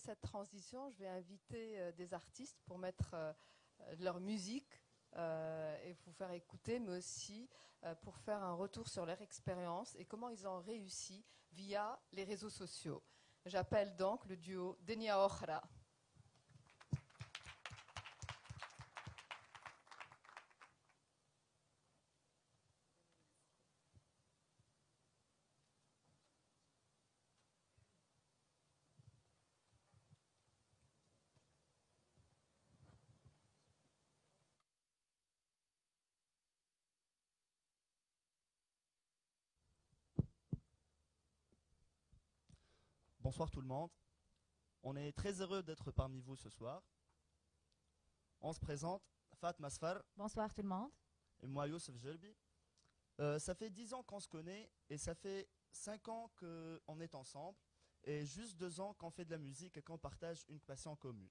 cette transition, je vais inviter des artistes pour mettre leur musique et vous faire écouter, mais aussi pour faire un retour sur leur expérience et comment ils ont réussi via les réseaux sociaux. J'appelle donc le duo Denia Okhra. Bonsoir tout le monde. On est très heureux d'être parmi vous ce soir. On se présente, Fatma Sfar. Bonsoir tout le monde. Et moi, Youssef Jelbi. Ça fait 10 ans qu'on se connaît et ça fait 5 ans qu'on est ensemble et juste 2 ans qu'on fait de la musique et qu'on partage une passion commune.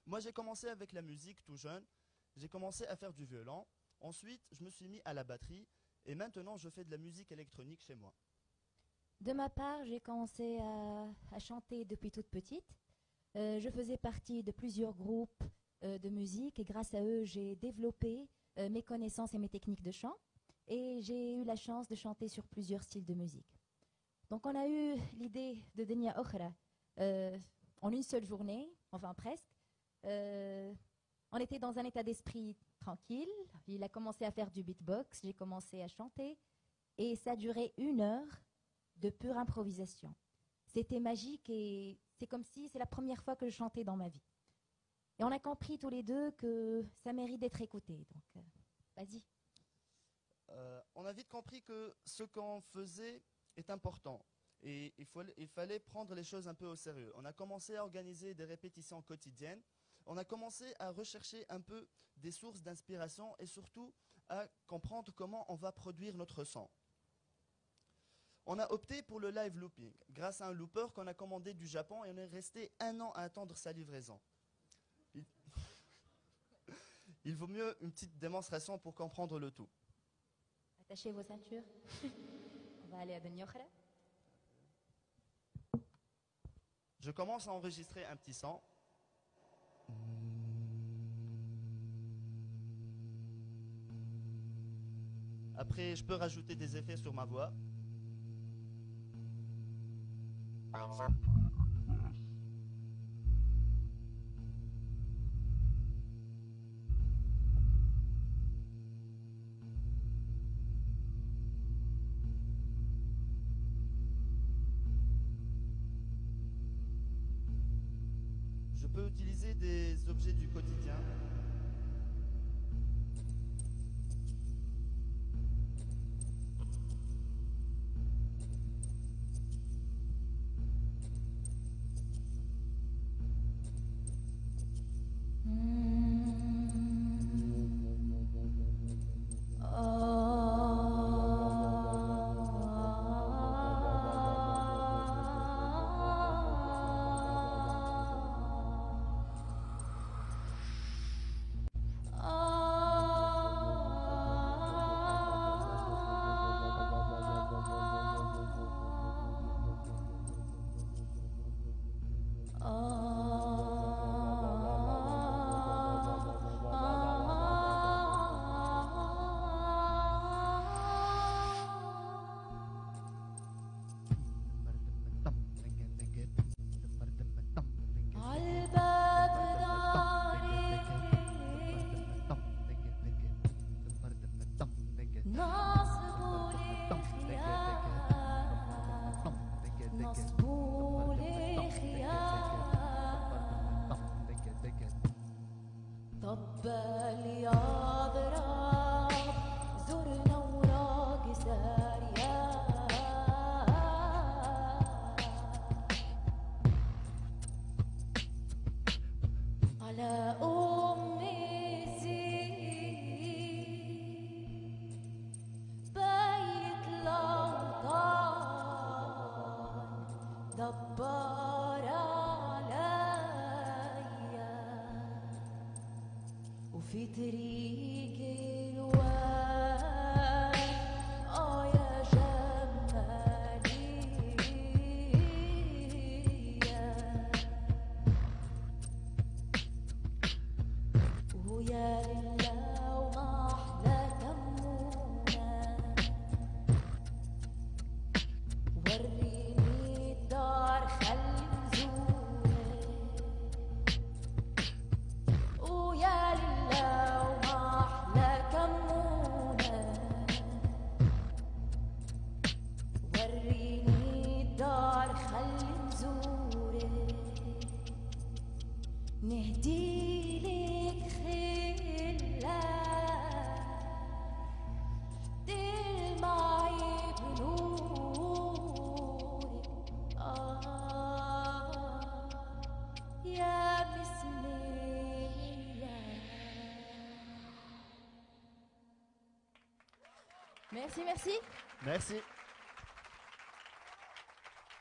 Moi, j'ai commencé avec la musique tout jeune. J'ai commencé à faire du violon. Ensuite, je me suis mis à la batterie et maintenant, je fais de la musique électronique chez moi. De ma part, j'ai commencé à chanter depuis toute petite. Je faisais partie de plusieurs groupes de musique et grâce à eux, j'ai développé mes connaissances et mes techniques de chant. Et j'ai eu la chance de chanter sur plusieurs styles de musique. Donc on a eu l'idée de Denia Okhra en une seule journée, enfin presque. On était dans un état d'esprit tranquille. Il a commencé à faire du beatbox, j'ai commencé à chanter. Et ça a duré 1 heure de pure improvisation. C'était magique et c'est comme si c'est la première fois que je chantais dans ma vie. Et on a compris tous les deux que ça mérite d'être écouté. Donc, vas-y. On a vite compris que ce qu'on faisait est important et il fallait prendre les choses un peu au sérieux. On a commencé à organiser des répétitions quotidiennes. On a commencé à rechercher un peu des sources d'inspiration et surtout à comprendre comment on va produire notre son. On a opté pour le live looping grâce à un looper qu'on a commandé du Japon et on est resté 1 an à attendre sa livraison. Il vaut mieux une petite démonstration pour comprendre le tout. Attachez vos ceintures. On va aller à Denia Okhra. Je commence à enregistrer un petit son. Après, je peux rajouter des effets sur ma voix. Je peux utiliser des objets du quotidien. نهدي لك خلا تلمعي بنورك يا بسم الله. Merci, merci. Merci.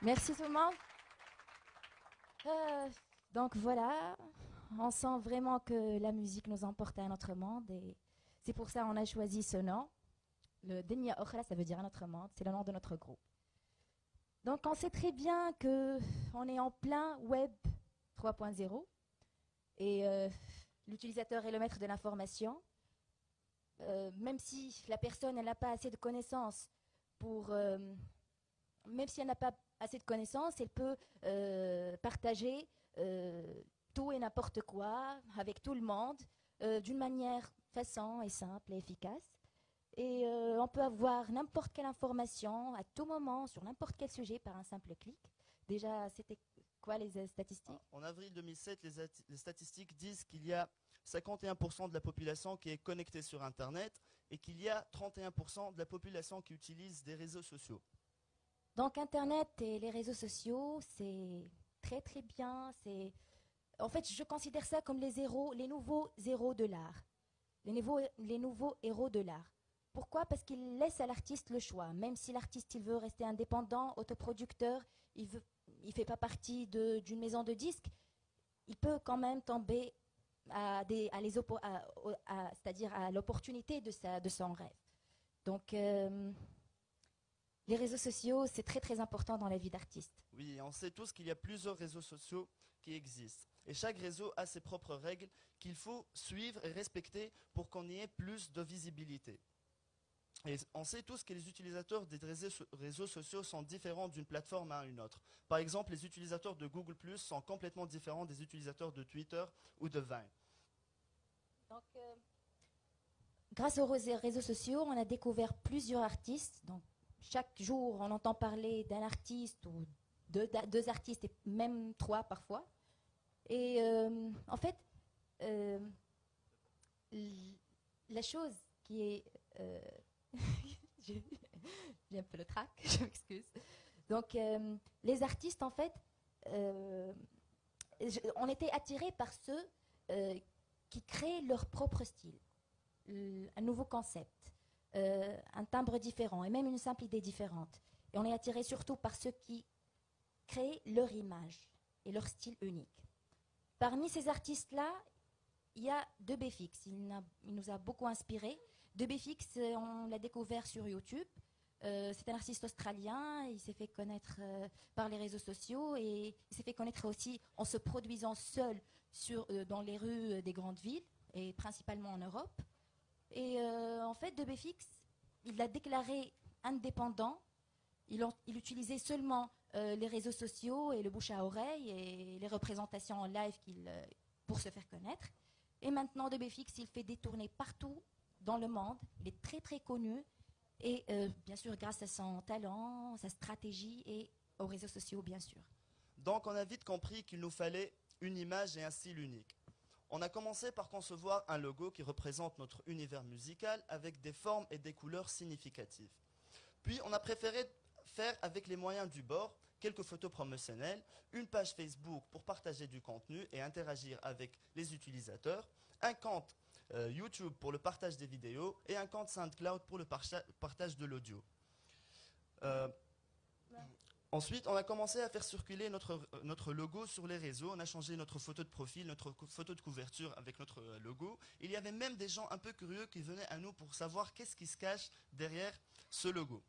Merci tout le monde. Donc voilà, on sent vraiment que la musique nous emporte à un autre monde et c'est pour ça qu'on a choisi ce nom. Le Denia Okhra, ça veut dire un autre monde, c'est le nom de notre groupe. Donc on sait très bien qu'on est en plein Web 3.0 et l'utilisateur est le maître de l'information. Même si la personne n'a pas assez de connaissances même si elle n'a pas assez de connaissances, elle peut partager tout et n'importe quoi avec tout le monde d'une manière facile et simple et efficace. Et on peut avoir n'importe quelle information à tout moment sur n'importe quel sujet par un simple clic. Déjà, c'était quoi les statistiques? En avril 2007, les statistiques disent qu'il y a 51% de la population qui est connectée sur Internet et qu'il y a 31% de la population qui utilise des réseaux sociaux. Donc Internet et les réseaux sociaux, c'est très très bien. En fait, je considère ça comme les nouveaux héros de l'art. Les nouveaux héros de l'art. Pourquoi? Parce qu'ils laissent à l'artiste le choix. Même si l'artiste il veut rester indépendant, autoproducteur, il fait pas partie d'une maison de disques, il peut quand même tomber c'est-à-dire à l'opportunité de son rêve. Donc les réseaux sociaux, c'est très très important dans la vie d'artiste. Oui, on sait tous qu'il y a plusieurs réseaux sociaux qui existent. Et chaque réseau a ses propres règles qu'il faut suivre et respecter pour qu'on y ait plus de visibilité. Et on sait tous que les utilisateurs des réseaux sociaux sont différents d'une plateforme à une autre. Par exemple, les utilisateurs de Google+ sont complètement différents des utilisateurs de Twitter ou de Vine. Donc, grâce aux réseaux sociaux, on a découvert plusieurs artistes. Donc, chaque jour, on entend parler d'un artiste ou deux artistes, et même 3 parfois. Et en fait, la chose qui est... j'ai un peu le trac, je m'excuse. Donc, les artistes, en fait, on était attirés par ceux qui créent leur propre style, un nouveau concept, un timbre différent et même une simple idée différente. Et on est attirés surtout par ceux qui créent leur image et leur style unique. Parmi ces artistes-là, il y a DeBFX. Il nous a beaucoup inspirés. DeBFX, on l'a découvert sur YouTube. C'est un artiste australien. Il s'est fait connaître par les réseaux sociaux et il s'est fait connaître aussi en se produisant seul dans les rues des grandes villes et principalement en Europe. Et en fait, DeBFX, il l'a déclaré indépendant. Il utilisait seulement les réseaux sociaux et le bouche à oreille et les représentations en live pour se faire connaître. Et maintenant, DeBFX, il fait des tournées partout dans le monde. Il est très très connu. Et bien sûr, grâce à son talent, sa stratégie et aux réseaux sociaux, bien sûr. Donc, on a vite compris qu'il nous fallait une image et un style unique. On a commencé par concevoir un logo qui représente notre univers musical avec des formes et des couleurs significatives. Puis, on a préféré faire avec les moyens du bord quelques photos promotionnelles, une page Facebook pour partager du contenu et interagir avec les utilisateurs, un compte YouTube pour le partage des vidéos et un compte SoundCloud pour le partage de l'audio. Ensuite, on a commencé à faire circuler notre logo sur les réseaux. On a changé notre photo de profil, notre photo de couverture avec notre logo. Il y avait même des gens un peu curieux qui venaient à nous pour savoir qu'est-ce qui se cache derrière ce logo.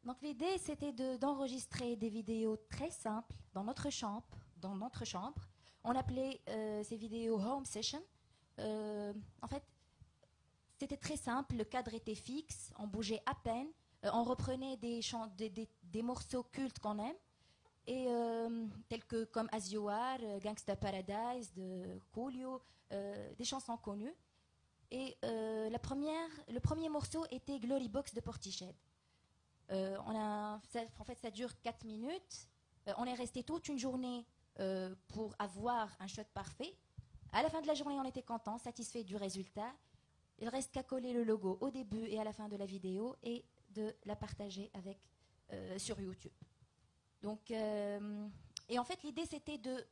Donc l'idée, c'était d'enregistrer des vidéos très simples dans notre chambre. On appelait ces vidéos Home Session. En fait, c'était très simple, le cadre était fixe, on bougeait à peine, on reprenait des morceaux cultes qu'on aime, et tels que comme As You Are, Gangsta Paradise de Coolio, des chansons connues. Et le premier morceau était Glory Box de Portishead. En fait, ça dure 4 minutes. On est resté toute une journée pour avoir un shot parfait. À la fin de la journée, on était content, satisfait du résultat. Il reste qu'à coller le logo au début et à la fin de la vidéo et de la partager sur YouTube. Donc, et en fait, l'idée, c'était de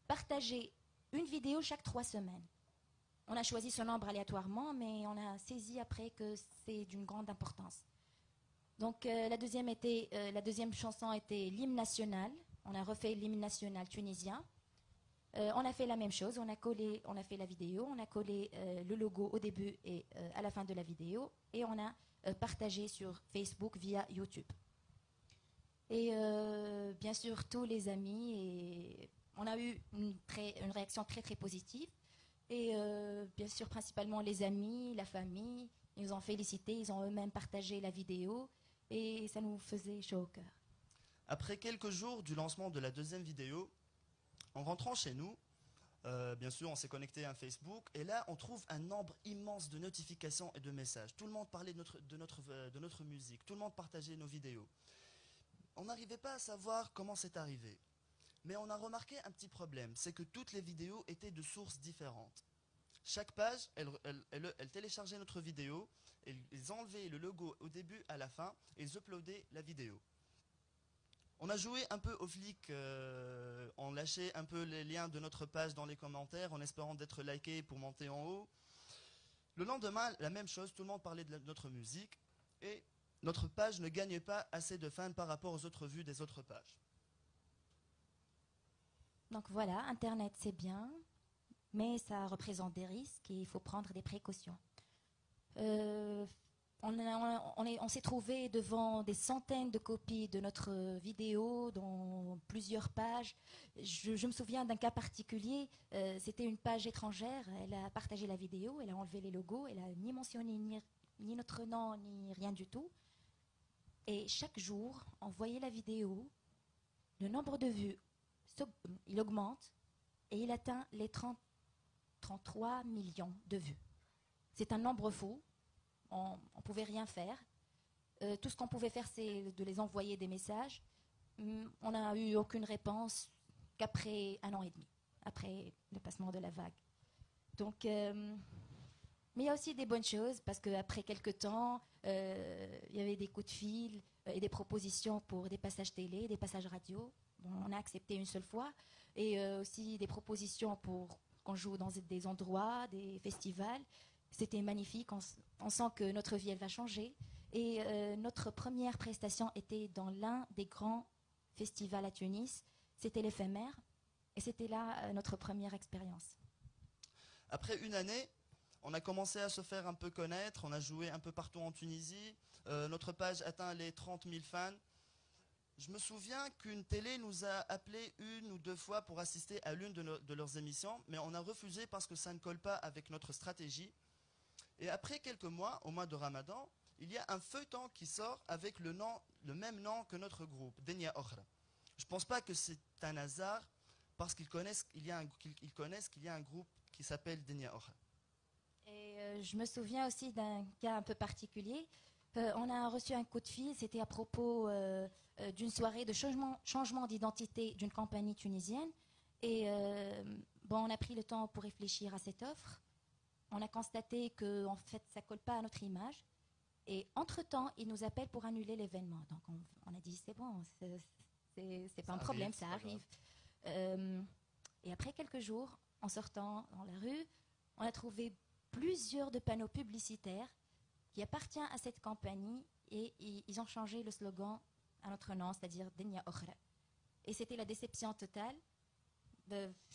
partager une vidéo chaque 3 semaines. On a choisi ce nombre aléatoirement, mais on a saisi après que c'est d'une grande importance. Donc, la deuxième chanson était l'hymne national. On a refait l'hymne national tunisien. On a fait la même chose, on a fait la vidéo, on a collé le logo au début et à la fin de la vidéo, et on a partagé sur Facebook via YouTube. Et bien sûr, tous les amis, et on a eu une réaction très très positive. Et bien sûr, principalement les amis, la famille, ils nous ont félicités, ils ont eux-mêmes partagé la vidéo, et ça nous faisait chaud au cœur. Après quelques jours du lancement de la deuxième vidéo, en rentrant chez nous, bien sûr, on s'est connecté à Facebook, et là, on trouve un nombre immense de notifications et de messages. Tout le monde parlait de notre musique, tout le monde partageait nos vidéos. On n'arrivait pas à savoir comment c'est arrivé. Mais on a remarqué un petit problème, c'est que toutes les vidéos étaient de sources différentes. Chaque page, elle téléchargeait notre vidéo, ils enlevaient le logo au début, à la fin, et ils uploadaient la vidéo. On a joué un peu au flic, on lâchait un peu les liens de notre page dans les commentaires en espérant d'être liké pour monter en haut. Le lendemain, la même chose, tout le monde parlait de notre musique et notre page ne gagnait pas assez de fans par rapport aux autres vues des autres pages. Donc voilà, Internet c'est bien, mais ça représente des risques et il faut prendre des précautions. On s'est trouvé devant des centaines de copies de notre vidéo dans plusieurs pages. Je me souviens d'un cas particulier, c'était une page étrangère, elle a partagé la vidéo, elle a enlevé les logos, elle a ni mentionné ni notre nom, ni rien du tout. Et chaque jour, on voyait la vidéo, le nombre de vues, il augmente et il atteint les 33 millions de vues. C'est un nombre fou. On ne pouvait rien faire. Tout ce qu'on pouvait faire, c'est de les envoyer des messages. On n'a eu aucune réponse qu'après 1 an et demi, après le passement de la vague. Donc, mais il y a aussi des bonnes choses, parce qu'après quelques temps, il y avait des coups de fil et des propositions pour des passages télé, des passages radio. Bon, on a accepté une seule fois. Et aussi des propositions pour qu'on joue dans des endroits, des festivals. C'était magnifique, on sent que notre vie elle va changer. Et notre première prestation était dans l'un des grands festivals à Tunis, c'était l'éphémère, et c'était là notre première expérience. Après une année, on a commencé à se faire un peu connaître, on a joué un peu partout en Tunisie, notre page atteint les 30 000 fans. Je me souviens qu'une télé nous a appelé 1 ou 2 fois pour assister à l'une de leurs émissions, mais on a refusé parce que ça ne colle pas avec notre stratégie. Et après quelques mois, au mois de Ramadan, il y a un feuilleton qui sort avec le même nom que notre groupe, Denia Okhra. Je ne pense pas que c'est un hasard, parce qu'ils connaissent qu'il y a un groupe qui s'appelle Denia Okhra. Et je me souviens aussi d'un cas un peu particulier. On a reçu un coup de fil, c'était à propos d'une soirée de changement d'identité d'une compagnie tunisienne. Et on a pris le temps pour réfléchir à cette offre. On a constaté que en fait, ça ne colle pas à notre image. Et entre-temps, ils nous appellent pour annuler l'événement. Donc on a dit, c'est bon, c'est pas un problème, ça arrive. Et après quelques jours, en sortant dans la rue, on a trouvé plusieurs de panneaux publicitaires qui appartiennent à cette compagnie et ils ont changé le slogan à notre nom, c'est-à-dire Denia Okhra. Et c'était la déception totale.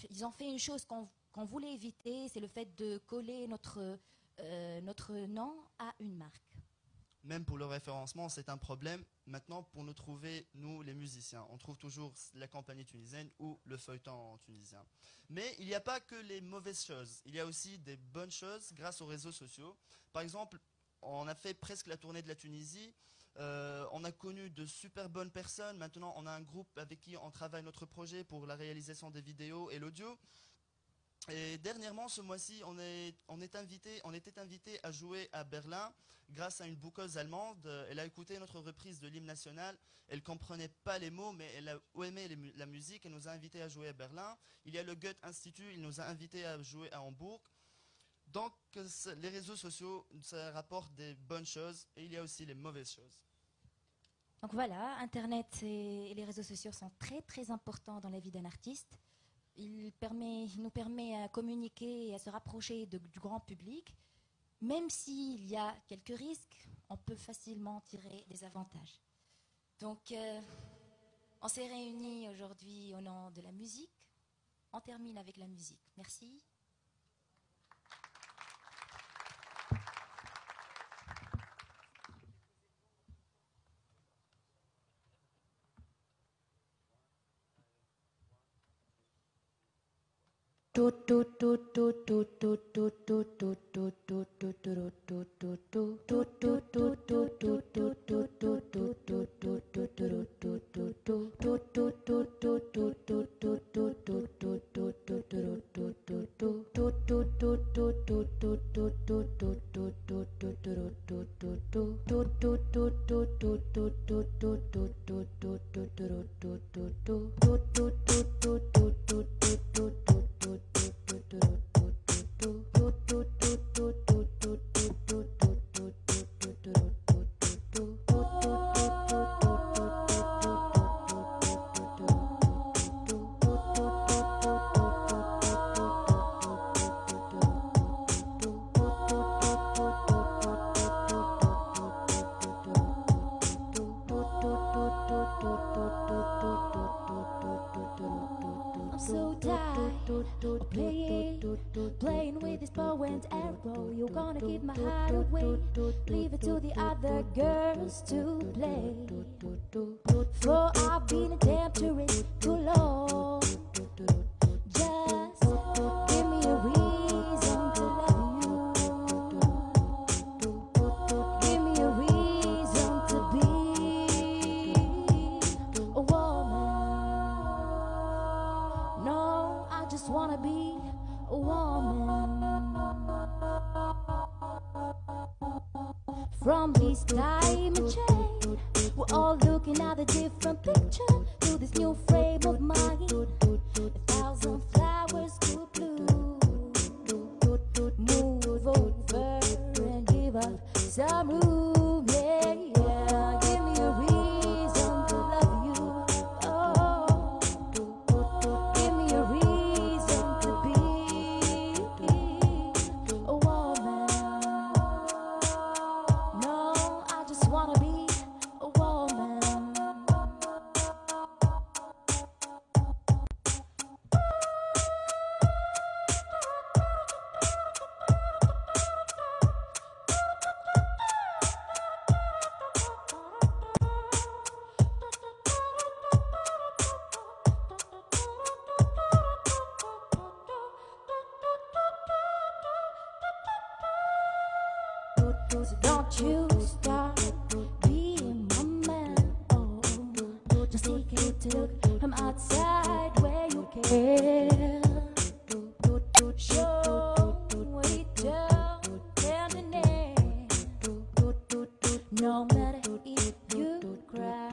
Ils ont fait une chose qu'on voulait éviter, c'est le fait de coller notre nom à une marque. Même pour le référencement, c'est un problème. Maintenant, pour nous trouver, nous les musiciens, on trouve toujours la compagnie tunisienne ou le feuilleton tunisien. Mais il n'y a pas que les mauvaises choses. Il y a aussi des bonnes choses grâce aux réseaux sociaux. Par exemple, on a fait presque la tournée de la Tunisie. On a connu de super bonnes personnes. Maintenant, on a un groupe avec qui on travaille notre projet pour la réalisation des vidéos et l'audio. Et dernièrement, ce mois-ci, on était invité à jouer à Berlin grâce à une bookeuse allemande. Elle a écouté notre reprise de l'hymne national. Elle ne comprenait pas les mots, mais elle a aimé la musique. Elle nous a invités à jouer à Berlin. Il y a le Goethe Institut, il nous a invités à jouer à Hambourg. Donc, les réseaux sociaux, ça rapporte des bonnes choses et il y a aussi les mauvaises choses. Donc voilà, Internet et les réseaux sociaux sont très très importants dans la vie d'un artiste. Il nous permet à communiquer et à se rapprocher du grand public. Même s'il y a quelques risques, on peut facilement tirer des avantages. Donc, on s'est réunis aujourd'hui au nom de la musique. On termine avec la musique. Merci. So tired of playing with this bow and arrow. You're gonna give my heart away, leave it to the other girls to play. For I've been a temptress too long. Just give me a reason to love you. Give me a reason to be a woman. No, I just wanna be a woman. From this time and change, we're all looking at a different picture to this new frame of mind. 1,000 flowers to bloom. Move over and give up some room, yeah, yeah. Give me a reason to love you. Oh, give me a reason to be a woman. No, I just wanna be a woman. So don't you start being my man. Oh, just take it to from outside where you care. Show it down tenderness. No matter if you cry.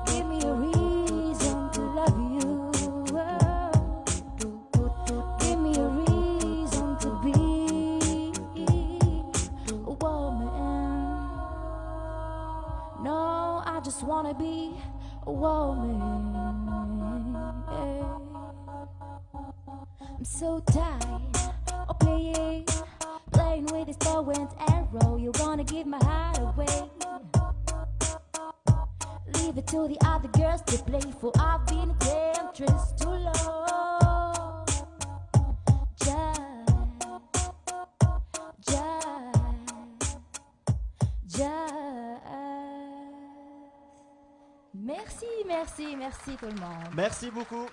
Give me a reason to love you. Give me a reason to be a woman. No, I just wanna be a woman. I'm so tired of playing with this bow and arrow. You're gonna give my heart away, leave it to the other girls to play. For I've been a temptress too long. Just merci tout le monde. Merci beaucoup.